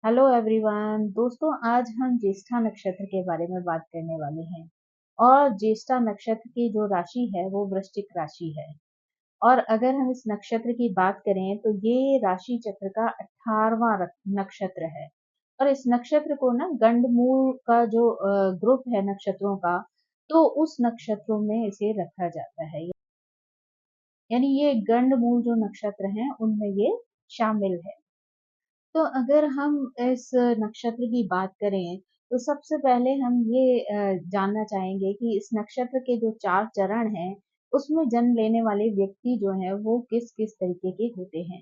Hello everyone. दोस्तों, आज हम ज्येष्ठा नक्षत्र के बारे में बात करने वाले हैं। और ज्येष्ठा नक्षत्र की जो राशि है वो वृश्चिक राशि है। और अगर हम इस नक्षत्र की बात करें तो ये राशि चक्र का 18वां नक्षत्र है। और इस नक्षत्र को ना गंडमूल का जो ग्रुप है नक्षत्रों का, तो उस नक्षत्रों में इसे रखा जाता है। यानी ये गंडमूल जो नक्षत्र हैं उनमें ये शामिल है। तो अगर हम इस नक्षत्र की बात करें तो सबसे पहले हम ये जानना चाहेंगे कि इस नक्षत्र के जो 4 चरण हैं, उसमें जन्म लेने वाले व्यक्ति जो हैं वो किस-किस तरीके के होते हैं।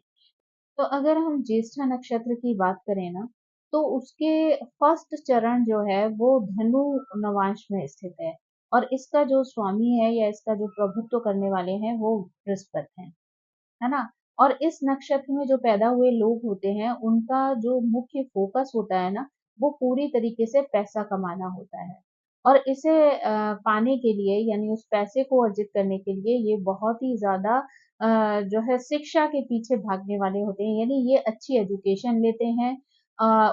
तो अगर हम ज्येष्ठा नक्षत्र की बात करें ना, तो उसके फर्स्ट चरण जो है वो धनु नवांश में स्थित है। और इसका जो स्वामी है या इसका जो प्रभुत्व करने वाले हैं वो बृहस्पति हैं। है ना? और इस नक्षत्र में जो पैदा हुए लोग होते हैं, उनका जो मुख्य फोकस होता है ना, वो पूरी तरीके से पैसा कमाना होता है। और इसे पाने के लिए यानी उस पैसे को अर्जित करने के लिए ये बहुत ही ज़्यादा जो है शिक्षा के पीछे भागने वाले होते हैं। यानी ये अच्छी एजुकेशन लेते हैं,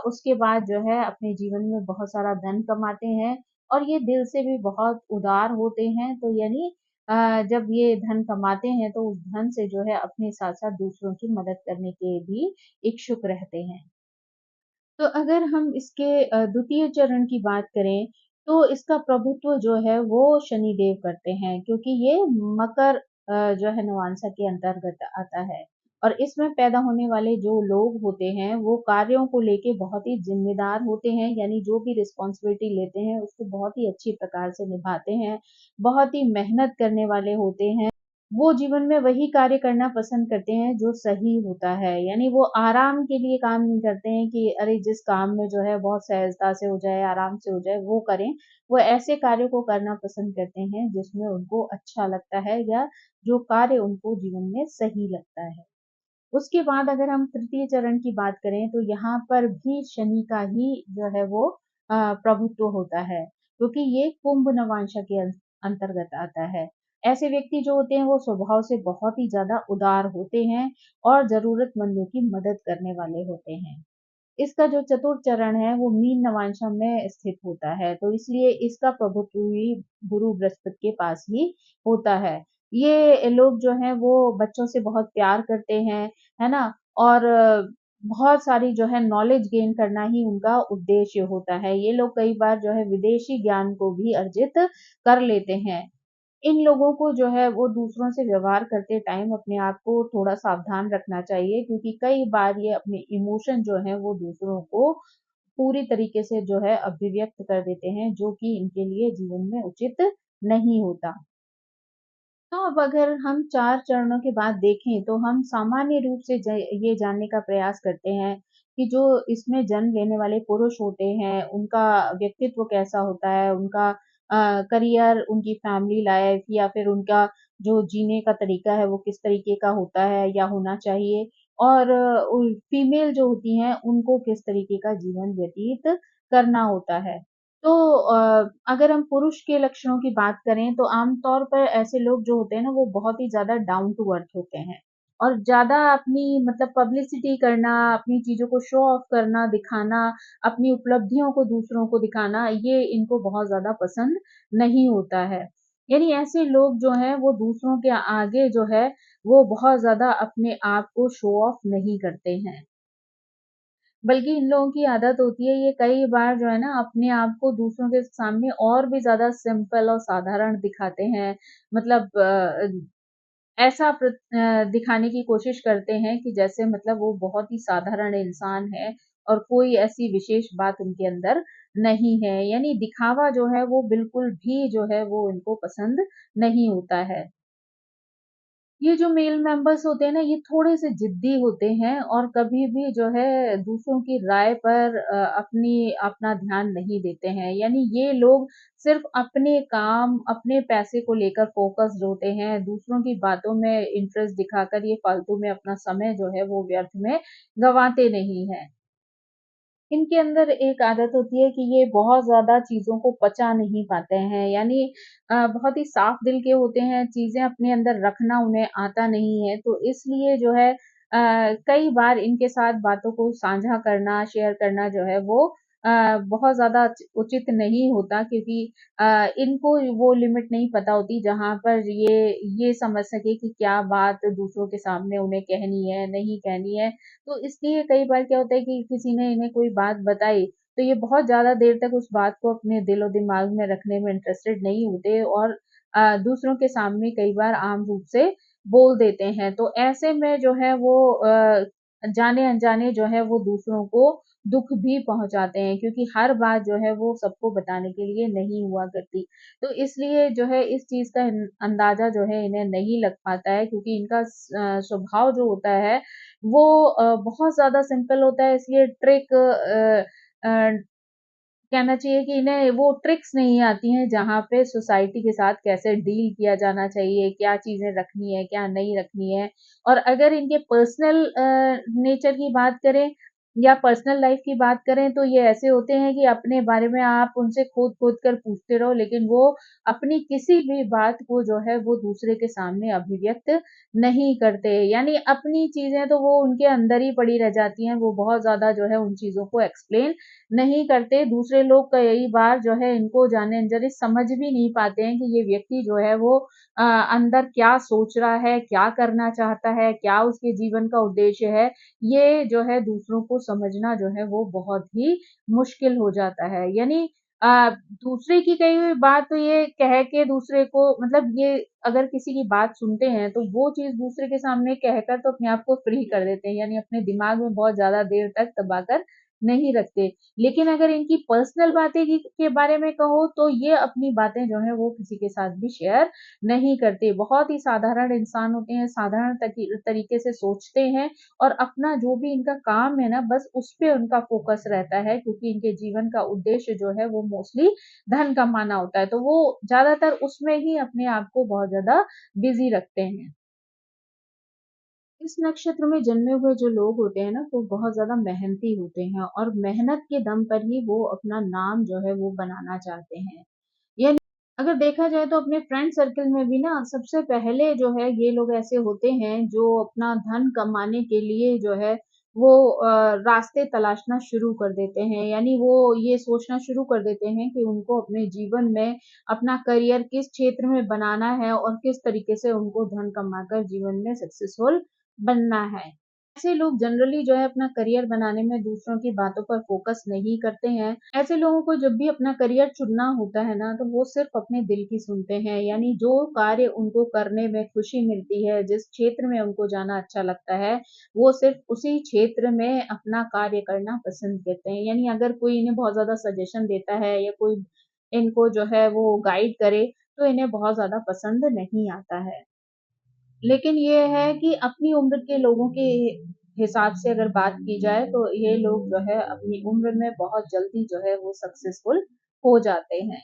उसके बाद जो है अपने जीवन में बहुत सारा धन कमाते हैं और ये दिल से भी बहुत उदार होते हैं। तो यानी जब ये धन कमाते हैं तो उस धन से जो है अपने साथ-साथ दूसरों की मदद करने के भी इच्छुक रहते हैं। तो अगर हम इसके द्वितीय चरण की बात करें, तो इसका प्रभुत्व जो है वो शनिदेव करते हैं, क्योंकि ये मकर जो है नवांशा के अंतर्गत आता है। और इसमें पैदा होने वाले जो लोग होते हैं, वो कार्यों को लेके बहुत ही ज़िम्मेदार होते हैं, यानी जो भी रिस्पॉन्सिबिलिटी लेते हैं, उसको बहुत ही अच्छी प्रकार से निभाते हैं, बहुत ही मेहनत करने वाले होते हैं। वो जीवन में वही कार्य करना पसंद करते हैं जो सही होता है। यानी वो आराम के लिए काम नहीं करते हैं कि अरे जिस काम में जो है बहुत सहजता से हो जाए, आराम से हो जाए, वो करें। वो ऐसे कार्यों को करना पसंद करते हैं जिसमें उनको अच्छा लगता है या जो कार्य उनको जीवन में सही लगता है। उसके बाद अगर हम तृतीय चरण की बात करें तो यहाँ पर भी शनि का ही जो है वो प्रभुत्व होता है, क्योंकि ये कुंभ नवांशा के अंतर्गत आता है। ऐसे व्यक्ति जो होते हैं वो स्वभाव से बहुत ही ज्यादा उदार होते हैं और जरूरतमंदों की मदद करने वाले होते हैं। इसका जो चतुर्थ चरण है वो मीन नवांशा में स्थित होता है, तो इसलिए इसका प्रभुत्व भी गुरु बृहस्पति के पास ही होता है। ये लोग जो हैं वो बच्चों से बहुत प्यार करते हैं, है ना? और बहुत सारी जो है नॉलेज गेन करना ही उनका उद्देश्य होता है। ये लोग कई बार जो है विदेशी ज्ञान को भी अर्जित कर लेते हैं। इन लोगों को जो है वो दूसरों से व्यवहार करते टाइम अपने आप को थोड़ा सावधान रखना चाहिए, क्योंकि कई बार ये अपने इमोशन जो है वो दूसरों को पूरी तरीके से जो है अभिव्यक्त कर देते हैं, जो कि इनके लिए जीवन में उचित नहीं होता। तो अब अगर हम 4 चरणों के बाद देखें तो हम सामान्य रूप से ये जानने का प्रयास करते हैं कि जो इसमें जन्म लेने वाले पुरुष होते हैं, उनका व्यक्तित्व कैसा होता है, उनका करियर, उनकी फैमिली लाइफ या फिर उनका जो जीने का तरीका है वो किस तरीके का होता है या होना चाहिए। और फीमेल जो होती हैं उनको किस तरीके का जीवन व्यतीत करना होता है। तो अगर हम पुरुष के लक्षणों की बात करें तो आमतौर पर ऐसे लोग जो होते हैं ना वो बहुत ही ज़्यादा डाउन टू अर्थ होते हैं। और ज़्यादा अपनी मतलब पब्लिसिटी करना, अपनी चीज़ों को शो ऑफ करना, दिखाना, अपनी उपलब्धियों को दूसरों को दिखाना, ये इनको बहुत ज़्यादा पसंद नहीं होता है। यानी ऐसे लोग जो हैं वो दूसरों के आगे जो है वो बहुत ज़्यादा अपने आप को शो ऑफ नहीं करते हैं। बल्कि इन लोगों की आदत होती है ये कई बार जो है ना अपने आप को दूसरों के सामने और भी ज़्यादा सिंपल और साधारण दिखाते हैं। मतलब ऐसा दिखाने की कोशिश करते हैं कि जैसे मतलब वो बहुत ही साधारण इंसान है और कोई ऐसी विशेष बात उनके अंदर नहीं है। यानी दिखावा जो है वो बिल्कुल भी जो है वो इनको पसंद नहीं होता है। ये जो मेल मेंबर्स होते हैं ना, ये थोड़े-से ज़िद्दी होते हैं और कभी भी जो है दूसरों की राय पर अपना ध्यान नहीं देते हैं। यानी ये लोग सिर्फ़ अपने काम, अपने पैसे को लेकर फ़ोकस्ड होते हैं, दूसरों की बातों में इंटरेस्ट दिखाकर ये फालतू में अपना समय जो है वो व्यर्थ में गँवाते नहीं हैं। इनके अंदर एक आदत होती है कि ये बहुत ज़्यादा चीज़ों को पचा नहीं पाते हैं, यानी बहुत ही साफ दिल के होते हैं, चीज़ें अपने अंदर रखना उन्हें आता नहीं है, तो इसलिए जो है कई बार इनके साथ बातों को साझा करना, शेयर करना जो है वो बहुत ज़्यादा उचित नहीं होता, क्योंकि इनको वो लिमिट नहीं पता होती जहाँ पर ये समझ सके कि क्या बात दूसरों के सामने उन्हें कहनी है, नहीं कहनी है। तो इसलिए कई बार क्या होता है कि किसी ने इन्हें कोई बात बताई, तो ये बहुत ज़्यादा देर तक उस बात को अपने दिलो-दिमाग में रखने में इंटरेस्टेड नहीं होते, और दूसरों के सामने कई बार आम रूप से बोल देते हैं। तो ऐसे में जो है वो जाने-अनजाने जो है वो दूसरों को दुःख भी पहुँचाते हैं, क्योंकि हर बात जो है वो सबको बताने के लिए नहीं हुआ करती। तो इसलिए जो है इस चीज़ का अंदाज़ा जो है इन्हें नहीं लग पाता है, क्योंकि इनका स्वभाव जो होता है वो बहुत ज़्यादा सिंपल होता है, इसलिए ट्रिक अ, कहना चाहिए कि इन्हें वो ट्रिक्स नहीं आती हैं जहाँ पे सोसाइटी के साथ कैसे डील किया जाना चाहिए, क्या चीज़ें रखनी है, क्या नहीं रखनी है। और अगर इनके पर्सनल नेचर की बात करें या पर्सनल लाइफ की बात करें, तो ये ऐसे होते हैं कि अपने बारे में आप उनसे खोद-खोद कर पूछते रहो, लेकिन वो अपनी किसी भी बात को जो है वो दूसरे के सामने अभिव्यक्त नहीं करते। यानी अपनी चीज़ें तो वो उनके अंदर ही पड़ी रह जाती हैं, वो बहुत ज़्यादा जो है उन चीज़ों को एक्सप्लेन नहीं करते। दूसरे लोग कई बार जो है इनको जाने-अनजाने समझ भी नहीं पाते हैं कि ये व्यक्ति जो है वो अंदर क्या सोच रहा है, क्या करना चाहता है, क्या उसके जीवन का उद्देश्य है। ये जो है दूसरों को समझना जो है वो बहुत ही मुश्किल हो जाता है। यानी दूसरे की कही हुई बात तो ये कह के दूसरे को, मतलब ये अगर किसी की बात सुनते हैं तो वो चीज़ दूसरे के सामने कहकर तो अपने आप को फ्री कर देते हैं, यानी अपने दिमाग में बहुत ज़्यादा देर तक दबाकर नहीं रखते। लेकिन अगर इनकी पर्सनल बातें के बारे में कहो, तो ये अपनी बातें जो हैं वो किसी के साथ भी शेयर नहीं करते। बहुत ही साधारण इंसान होते हैं, साधारण तरीके से सोचते हैं, और अपना जो भी इनका काम है ना, बस उस पे उनका फ़ोकस रहता है, क्योंकि इनके जीवन का उद्देश्य जो है वो मोस्टली धन कमाना होता है। तो वो ज़्यादातर उसमें ही अपने आप को बहुत ज़्यादा बिज़ी रखते हैं। इस नक्षत्र में जन्मे हुए जो लोग होते हैं ना, वो बहुत ज़्यादा मेहनती होते हैं, और मेहनत के दम पर ही वो अपना नाम जो है वो बनाना चाहते हैं। यानी अगर देखा जाए तो अपने फ्रेंड सर्कल में भी ना सबसे पहले जो है ये लोग ऐसे होते हैं जो अपना धन कमाने के लिए जो है वो रास्ते तलाशना शुरू कर देते हैं। यानी वो ये सोचना शुरू कर देते हैं कि उनको अपने जीवन में अपना करियर किस क्षेत्र में बनाना है, और किस तरीके से उनको धन कमाकर जीवन में सक्सेसफुल बनना है। ऐसे लोग जनरली जो है अपना करियर बनाने में दूसरों की बातों पर फ़ोकस नहीं करते हैं। ऐसे लोगों को जब भी अपना करियर चुनना होता है ना, तो वो सिर्फ़ अपने दिल की सुनते हैं। यानी जो कार्य उनको करने में खुशी मिलती है, जिस क्षेत्र में उनको जाना अच्छा लगता है, वो सिर्फ़ उसी क्षेत्र में अपना कार्य करना पसंद करते हैं। यानी अगर कोई इन्हें बहुत ज़्यादा सजेशन देता है, या कोई इनको जो है वो गाइड करे, तो इन्हें बहुत ज़्यादा पसंद नहीं आता है। लेकिन ये है कि अपनी उम्र के लोगों के हिसाब से अगर बात की जाए, तो ये लोग जो है अपनी उम्र में बहुत जल्दी जो है वो सक्सेसफुल हो जाते हैं।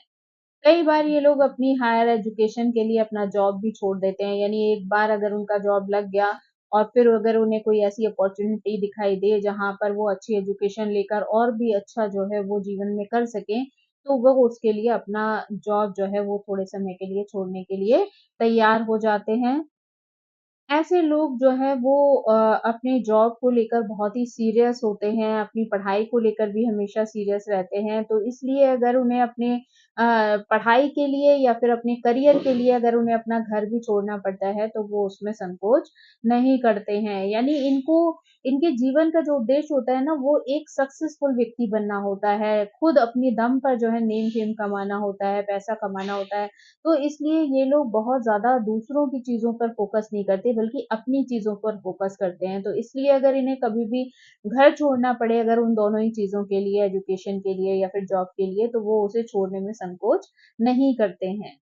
कई बार ये लोग अपनी हायर एजुकेशन के लिए अपना जॉब भी छोड़ देते हैं। यानी एक बार अगर उनका जॉब लग गया, और फिर अगर उन्हें कोई ऐसी अपॉर्च्युनिटी दिखाई दे जहाँ पर वो अच्छी एजुकेशन लेकर और भी अच्छा जो है वो जीवन में कर सकें, तो वो उसके लिए अपना जॉब जो है वो थोड़े समय के लिए छोड़ने के लिए तैयार हो जाते हैं। ऐसे लोग जो है वो अपने जॉब को लेकर बहुत ही सीरियस होते हैं, अपनी पढ़ाई को लेकर भी हमेशा सीरियस रहते हैं। तो इसलिए अगर उन्हें अपने पढ़ाई के लिए या फिर अपने करियर के लिए अगर उन्हें अपना घर भी छोड़ना पड़ता है, तो वो उसमें संकोच नहीं करते हैं। यानी इनको इनके जीवन का जो उद्देश्य होता है ना, वो एक सक्सेसफुल व्यक्ति बनना होता है, खुद अपने दम पर जो है नेम-फेम कमाना होता है, पैसा कमाना होता है। तो इसलिए ये लोग बहुत ज़्यादा दूसरों की चीज़ों पर फ़ोकस नहीं करते, बल्कि अपनी चीज़ों पर फ़ोकस करते हैं। तो इसलिए अगर इन्हें कभी भी घर छोड़ना पड़े अगर उन दोनों ही चीज़ों के लिए, एजुकेशन के लिए या फिर जॉब के लिए, तो वो उसे छोड़ने में संकोच नहीं करते हैं।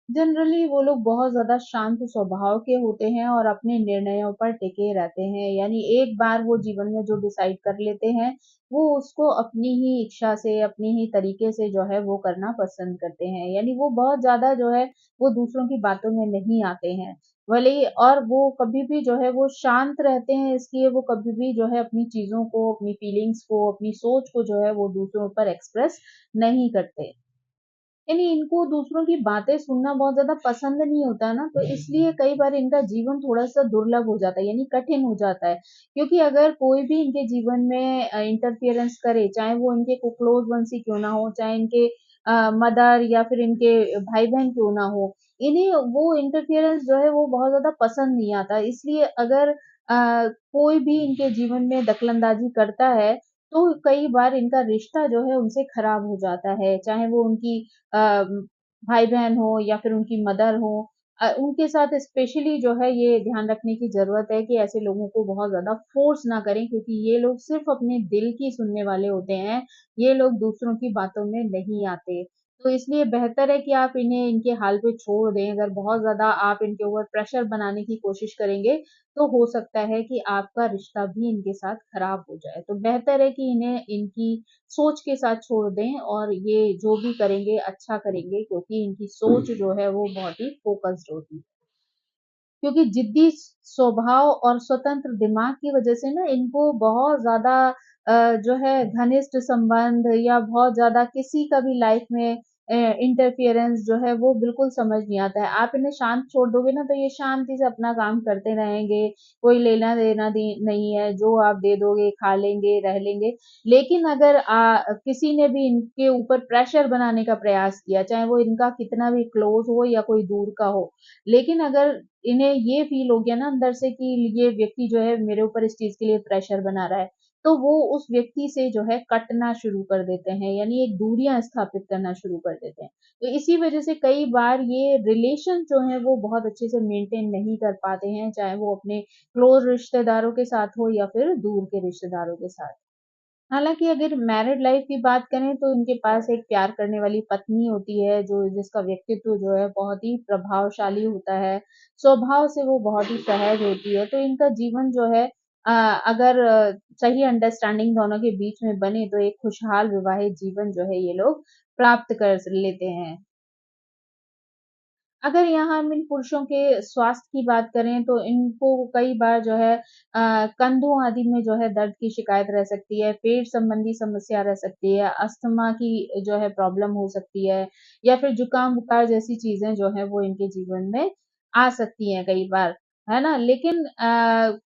जनरली वो लोग बहुत ज़्यादा शांत स्वभाव के होते हैं, और अपने निर्णयों पर टिके रहते हैं। यानी एक बार वो जीवन में जो डिसाइड कर लेते हैं, वो उसको अपनी ही इच्छा से, अपनी ही तरीके से जो है वो करना पसंद करते हैं। यानी वो बहुत ज़्यादा जो है वो दूसरों की बातों में नहीं आते हैं। भले ही, और वो कभी भी जो है वो शांत रहते हैं, इसलिए वो कभी भी जो है अपनी चीज़ों को, अपनी फीलिंग्स को, अपनी सोच को जो है वो दूसरों पर एक्सप्रेस नहीं करते। यानी इनको दूसरों की बातें सुनना बहुत ज़्यादा पसंद नहीं होता है ना, तो इसलिए कई बार इनका जीवन थोड़ा-सा दुर्लभ हो जाता है, यानी कठिन हो जाता है। क्योंकि अगर कोई भी इनके जीवन में इंटरफियरेंस करे, चाहे वो इनके को क्लोज़ वन्स ही क्यों ना हो, चाहे इनके मदर या फिर इनके भाई-बहन क्यों ना हो, इन्हें वो इंटरफियरेंस जो है वो बहुत ज़्यादा पसंद नहीं आता। इसलिए अगर कोई भी इनके जीवन में दखलंदाज़ी करता है, तो कई बार इनका रिश्ता जो है उनसे खराब हो जाता है। चाहे वो उनकी अ, भाई-बहन हो या फिर उनकी मदर हो, उनके साथ स्पेशली जो है ये ध्यान रखने की ज़रूरत है कि ऐसे लोगों को बहुत ज़्यादा फ़ोर्स ना करें, क्योंकि ये लोग सिर्फ़ अपने दिल की सुनने वाले होते हैं, ये लोग दूसरों की बातों में नहीं आते। तो इसलिए बेहतर है कि आप इन्हें इनके हाल पे छोड़ दें। अगर बहुत ज़्यादा आप इनके ऊपर प्रेशर बनाने की कोशिश करेंगे, तो हो सकता है कि आपका रिश्ता भी इनके साथ खराब हो जाए। तो बेहतर है कि इन्हें इनकी सोच के साथ छोड़ दें और ये जो भी करेंगे अच्छा करेंगे, क्योंकि इनकी सोच जो है वो बहुत ही फ़ोकस्ड होती है। क्योंकि जिद्दी स्वभाव और स्वतंत्र दिमाग की वजह से ना इनको बहुत ज़्यादा जो है घनिष्ठ संबंध या बहुत ज़्यादा किसी का भी लाइफ में इंटरफियरेंस जो है वो बिल्कुल समझ नहीं आता है। आप इन्हें शांत छोड़ दोगे ना तो ये शांति से अपना काम करते रहेंगे, कोई लेना-देना दी नहीं है, जो आप दे दोगे खा लेंगे, रह लेंगे। लेकिन अगर किसी ने भी इनके ऊपर प्रेशर बनाने का प्रयास किया, चाहे वो इनका कितना भी क्लोज़ हो या कोई दूर का हो, लेकिन अगर इन्हें ये फ़ील हो गया ना अंदर से कि ये व्यक्ति जो है मेरे ऊपर इस चीज़ के लिए प्रेशर बना रहा है, तो वो उस व्यक्ति से जो है कटना शुरू कर देते हैं, यानी एक दूरियाँ स्थापित करना शुरू कर देते हैं। तो इसी वजह से कई बार ये रिलेशन जो हैं वो बहुत अच्छे से मेंटेन नहीं कर पाते हैं, चाहे वो अपने क्लोज़ रिश्तेदारों के साथ हो या फिर दूर के रिश्तेदारों के साथ। हालाँकि अगर मैरिड लाइफ़ की बात करें तो इनके पास एक प्यार करने वाली पत्नी होती है, जो जिसका व्यक्तित्व जो है बहुत ही प्रभावशाली होता है, स्वभाव से वो बहुत ही सहज होती है, तो इनका जीवन जो है अगर सही अंडरस्टैंडिंग दोनों के बीच में बने तो एक खुशहाल विवाहित जीवन जो है ये लोग प्राप्त कर लेते हैं। अगर यहाँ हम इन पुरुषों के स्वास्थ्य की बात करें तो इनको कई बार जो है कंधों आदि में जो है दर्द की शिकायत रह सकती है, पेट संबंधी समस्या रह सकती है, अस्थमा की जो है प्रॉब्लम हो सकती है या फिर जुकाम-बुखार जैसी चीज़ें जो हैं वो इनके जीवन में आ सकती हैं कई बार, है ना? लेकिन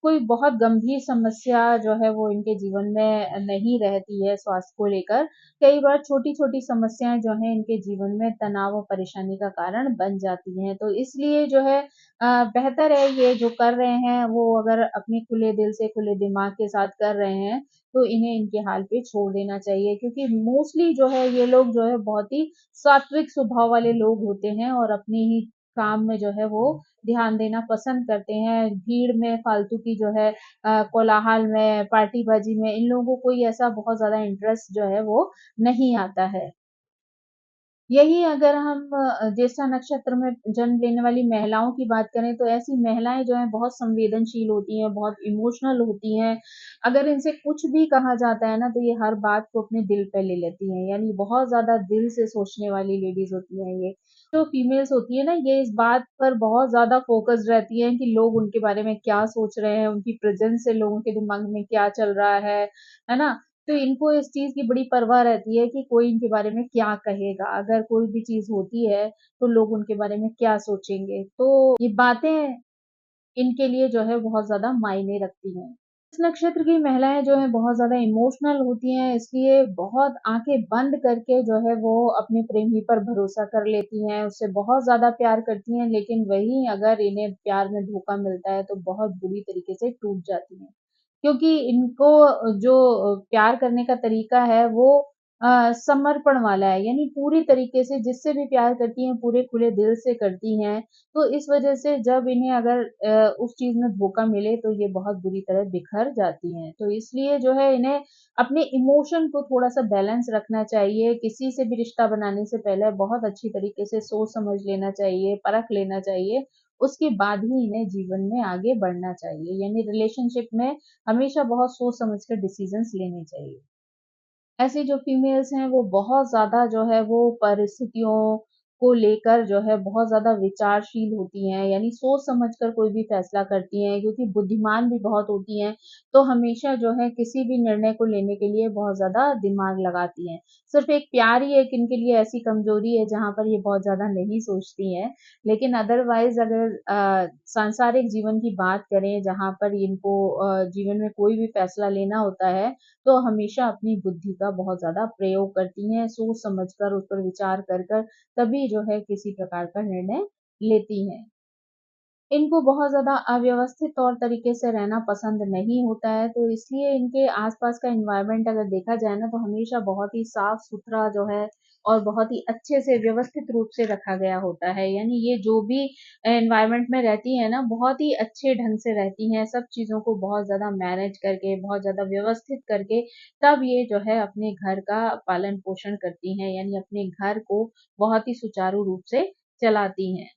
कोई बहुत गंभीर समस्या जो है वो इनके जीवन में नहीं रहती है स्वास्थ्य को लेकर। कई बार छोटी-छोटी समस्याएँ जो हैं इनके जीवन में तनाव और परेशानी का कारण बन जाती हैं। तो इसलिए जो है बेहतर है ये जो कर रहे हैं वो अगर अपने खुले दिल से, खुले दिमाग के साथ कर रहे हैं, तो इन्हें इनके हाल पे छोड़ देना चाहिए, क्योंकि मोस्टली जो है ये लोग जो है बहुत ही सात्विक स्वभाव वाले लोग होते हैं और अपने ही काम में जो है वो ध्यान देना पसंद करते हैं। भीड़ में फालतू की जो है कोलाहल में, पार्टीबाज़ी में इन लोगों को कोई ऐसा बहुत ज़्यादा इंटरेस्ट जो है वो नहीं आता है। यही अगर हम ज्येष्ठा नक्षत्र में जन्म लेने वाली महिलाओं की बात करें तो ऐसी महिलाएँ जो हैं बहुत संवेदनशील होती हैं, बहुत इमोशनल होती हैं। अगर इनसे कुछ भी कहा जाता है ना तो ये हर बात को अपने दिल पे ले लेती हैं, यानी बहुत ज़्यादा दिल से सोचने वाली लेडीज़ होती हैं ये। जो फीमेल्स होती है ना ये इस बात पर बहुत ज़्यादा फ़ोकस्ड रहती हैं कि लोग उनके बारे में क्या सोच रहे हैं, उनकी प्रेज़ेंस से लोगों के दिमाग में क्या चल रहा है ना? तो इनको इस चीज़ की बड़ी परवाह रहती है कि कोई इनके बारे में क्या कहेगा? अगर कोई भी चीज़ होती है, तो लोग उनके बारे में क्या सोचेंगे? तो ये बातें इनके लिए जो है बहुत ज़्यादा मायने रखती हैं। इस नक्षत्र की महिलाएँ जो हैं बहुत ज़्यादा इमोशनल होती हैं, इसलिए बहुत आँखें बंद करके जो है वो अपने प्रेमी पर भरोसा कर लेती हैं, उससे बहुत ज़्यादा प्यार करती हैं, लेकिन वहीं अगर इन्हें प्यार में धोखा मिलता है तो बहुत बुरी तरीके से टूट जाती हैं। क्योंकि इनको जो प्यार करने का तरीका है वो समर्पण वाला है, यानी पूरी तरीके से जिससे भी प्यार करती हैं पूरे खुले दिल से करती हैं। तो इस वजह से जब इन्हें अगर उस चीज़ में धोखा मिले तो ये बहुत बुरी तरह बिखर जाती हैं। तो इसलिए जो है इन्हें अपने इमोशन को थोड़ा-सा बैलेंस रखना चाहिए। किसी से भी रिश्ता बनाने से पहले बहुत अच्छी तरीके से सोच समझ लेना चाहिए, परख लेना चाहिए। उसके बाद ही इन्हें जीवन में आगे बढ़ना चाहिए। यानी रिलेशनशिप में हमेशा बहुत सोच समझ कर डिसीज़न्स लेने चाहिए। ऐसी जो फीमेल्स हैं वो बहुत ज़्यादा जो है वो परिस्थितियों को लेकर जो है बहुत ज़्यादा विचारशील होती हैं, यानी सोच समझकर कोई भी फैसला करती हैं, क्योंकि बुद्धिमान भी बहुत होती हैं, तो हमेशा जो है किसी भी निर्णय को लेने के लिए बहुत ज़्यादा दिमाग लगाती हैं। सिर्फ़ एक प्यार ही एक इनके लिए ऐसी कमज़ोरी है जहाँ पर ये बहुत ज़्यादा नहीं सोचती हैं। लेकिन अदरवाइज़ अगर सांसारिक जीवन की बात करें जहाँ पर इनको जीवन में कोई भी फैसला लेना होता है, तो हमेशा अपनी बुद्धि का बहुत ज़्यादा प्रयोग करती हैं, सोच समझकर उस पर विचार कर कर तभी जो है किसी प्रकार का निर्णय लेती हैं। इनको बहुत ज़्यादा अव्यवस्थित तौर तरीके से रहना पसंद नहीं होता है, तो इसलिए इनके आस-पास का एनवायरनमेंट अगर देखा जाए ना, तो हमेशा बहुत ही साफ-सुथरा जो है और बहुत ही अच्छे से व्यवस्थित रूप से रखा गया होता है। यानी ये जो भी एनवायरनमेंट में रहती हैं ना, बहुत ही अच्छे ढंग से रहती हैं, सब चीज़ों को बहुत ज़्यादा मैनेज करके, बहुत ज़्यादा व्यवस्थित करके, तब ये जो है अपने घर का पालन-पोषण करती हैं, यानी अपने घर को बहुत ही सुचारू रूप से चलाती हैं।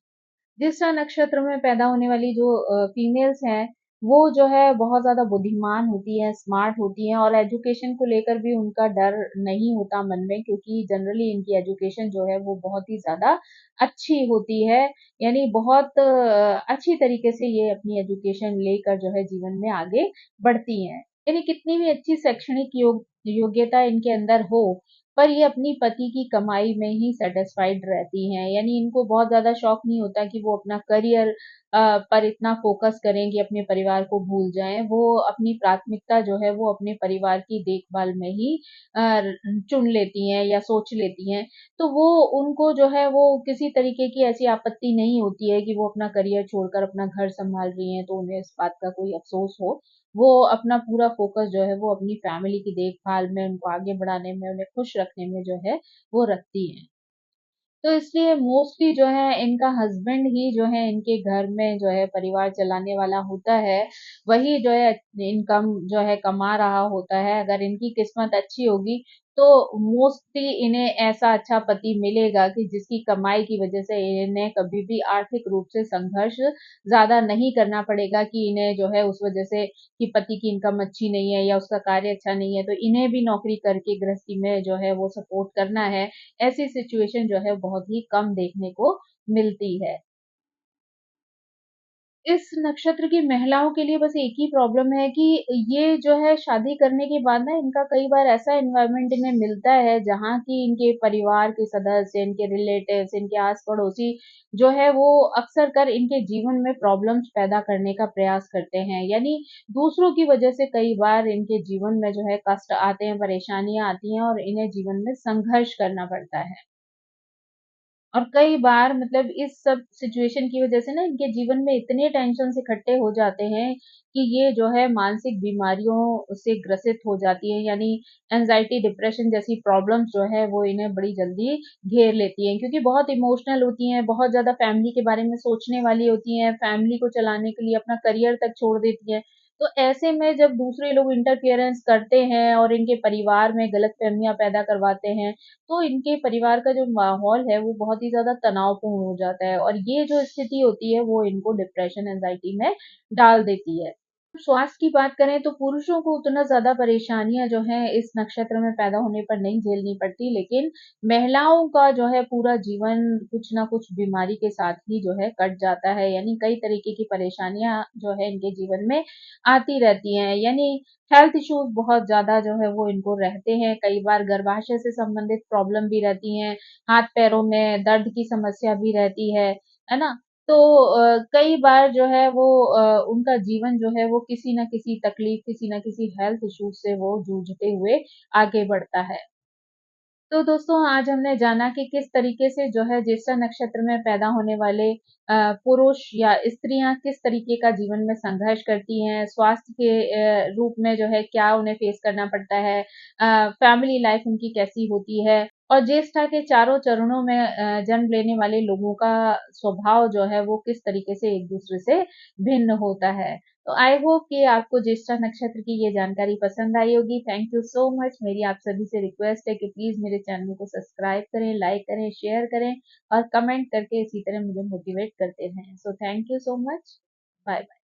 ज्येष्ठा नक्षत्र में पैदा होने वाली जो फीमेल्स हैं, वो जो है बहुत ज़्यादा बुद्धिमान होती हैं, स्मार्ट होती हैं और एजुकेशन को लेकर भी उनका डर नहीं होता मन में, क्योंकि जनरली इनकी एजुकेशन जो है वो बहुत ही ज़्यादा अच्छी होती है। यानी बहुत अच्छी तरीके से ये अपनी एजुकेशन लेकर जो है जीवन में आगे बढ़ती हैं। यानी कितनी भी अच्छी शैक्षणिक योग्यता इनके अंदर हो, पर ये अपनी पति की कमाई में ही सैटिस्फाइड रहती हैं। यानी इनको बहुत ज़्यादा शौक नहीं होता कि वो अपना करियर पर इतना फ़ोकस करें कि अपने परिवार को भूल जाएँ। वो अपनी प्राथमिकता जो है वो अपने परिवार की देखभाल में ही चुन लेती हैं या सोच लेती हैं। तो वो उनको जो है वो किसी तरीके की ऐसी आपत्ति नहीं होती है कि वो अपना करियर छोड़कर अपना घर सँभाल रही हैं, तो उन्हें इस बात का कोई अफ़सोस हो। वो अपना पूरा फ़ोकस जो है वो अपनी फ़ैमिली की देखभाल में, उनको आगे बढ़ाने में, उन्हें खुश रखने में जो है वो रखती हैं। तो इसलिए मोस्टली जो है इनका हस्बैंड ही जो है इनके घर में जो है परिवार चलाने वाला होता है। वही जो है इनकम जो है कमा रहा होता है। अगर इनकी किस्मत अच्छी होगी तो मोस्टली इन्हें ऐसा अच्छा पति मिलेगा कि जिसकी कमाई की वज़ह से इन्हें कभी भी आर्थिक रूप से संघर्ष ज़्यादा नहीं करना पड़ेगा कि इन्हें जो है उस वज़ह से कि पति की इनकम अच्छी नहीं है या उसका कार्य अच्छा नहीं है, तो इन्हें भी नौकरी करके गृहस्थी में जो है वो सपोर्ट करना है। ऐसी सिचुएशन जो है बहुत ही कम देखने को मिलती है। इस नक्षत्र की महिलाओं के लिए बस एक ही प्रॉब्लम है कि ये जो है शादी करने के बाद ना इनका कई बार ऐसा एनवायरनमेंट इन्हें मिलता है जहाँ की इनके परिवार के सदस्य, इनके रिलेटिव्स, इनके आस-पड़ोसी जो है वो अक्सर कर इनके जीवन में प्रॉब्लम्स पैदा करने का प्रयास करते हैं। यानी दूसरों की वजह से कई बार इनके जीवन में जो है कष्ट आते हैं, परेशानियाँ आती हैं और इन्हें जीवन में संघर्ष करना पड़ता है। और कई बार मतलब इस सब सिचुएशन की वजह से ना इनके जीवन में इतने टेंशन्स इकट्ठे हो जाते हैं कि ये जो है मानसिक बीमारियों से ग्रसित हो जाती है, यानी एंजाइटी, डिप्रेशन जैसी प्रॉब्लम्स जो है वो इन्हें बड़ी जल्दी घेर लेती हैं, क्योंकि बहुत इमोशनल होती हैं, बहुत ज़्यादा फैमिली के बारे में सोचने वाली होती हैं, फैमिली को चलाने के लिए अपना करियर तक छोड़ देती हैं। तो ऐसे में जब दूसरे लोग इंटरफेरेंस करते हैं और इनके परिवार में गलतफ़हमियाँ पैदा करवाते हैं, तो इनके परिवार का जो माहौल है वो बहुत ही ज़्यादा तनावपूर्ण हो जाता है और ये जो स्थिति होती है वो इनको डिप्रेशन, एंग्ज़ायटी में डाल देती है। स्वास्थ्य की बात करें तो पुरुषों को उतना ज़्यादा परेशानियाँ जो हैं इस नक्षत्र में पैदा होने पर नहीं झेलनी पड़ती, लेकिन महिलाओं का जो है पूरा जीवन कुछ न कुछ बीमारी के साथ ही जो है कट जाता है। यानी कई तरीके की परेशानियाँ जो है इनके जीवन में आती रहती हैं। यानी हेल्थ इश्यूज़ बहुत ज़्यादा जो है वो इनको रहते हैं। कई बार गर्भाशय से संबंधित प्रॉब्लम भी रहती हैं, हाथ-पैरों में दर्द की समस्या भी रहती है ना? तो कई बार जो है वो उनका जीवन जो है वो किसी न किसी तकलीफ, किसी न किसी हेल्थ इश्यूज़ से वो जूझते हुए आगे बढ़ता है। तो दोस्तों आज हमने जाना कि किस तरीके से जो है ज्येष्ठा नक्षत्र में पैदा होने वाले पुरुष या स्त्रियां किस तरीके का जीवन में संघर्ष करती हैं, स्वास्थ्य के रूप में जो है क्या उन्हें फेस करना पड़ता है, फैमिली लाइफ उनकी कैसी होती है और ज्येष्ठा के चारों चरणों में जन्म लेने वाले लोगों का स्वभाव जो है वो किस तरीके से एक दूसरे से भिन्न होता है। तो आई होप कि आपको ज्येष्ठा नक्षत्र की ये जानकारी पसंद आई होगी। Thank you so much. मेरी आप सभी से रिक्वेस्ट है कि प्लीज़ मेरे चैनल को सब्सक्राइब करें, लाइक करें, शेयर करें और कमेंट करके इसी तरह मुझे मोटिवेट करते रहें। So thank you so much. Bye bye.